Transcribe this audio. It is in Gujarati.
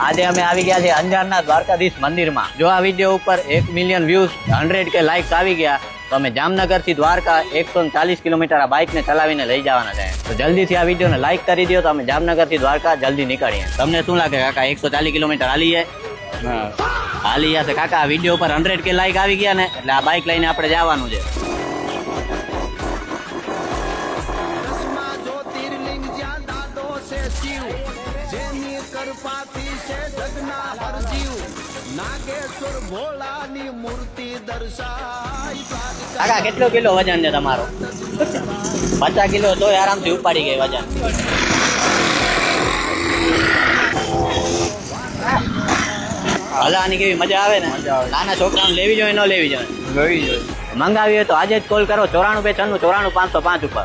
આજે અમે આવી ગયા છે અંજારના દ્વારકાધીશ મંદિરમાં. જો આ વિડીયો ઉપર 1 મિલિયન વ્યૂઝ 100K લાઇક્સ આવી ગયા તો અમે જામનગર થી દ્વારકા 140 કિલોમીટર આ બાઇક ને ચલાવીને લઈ જવાના છે. તો જલ્દીથી આ વિડીયોને લાઇક કરી દો તો અમે જામનગર થી દ્વારકા જલ્દી નીકળીએ. તમને શું લાગે કાકા 140 કિલોમીટર હાલી જાય? હાલી જશે કાકા. આ વિડીયો ઉપર 100K લાઇક આવી ગયા ને એટલે આ બાઇક લઈને આપણે જવાનું છે. કાકા કેટલો કિલો વજન છે તમારો? 50 કિલો તો આરામથી ઉપાડી ગઈ વજન. હલાવાની કેવી મજા આવે ને. નાના છોકરાને લેવી જોઈએ ન લેવી જોઈએ? મંગાવી હોય તો આજે જ કોલ કરો 94 296 94 505 ઉપર.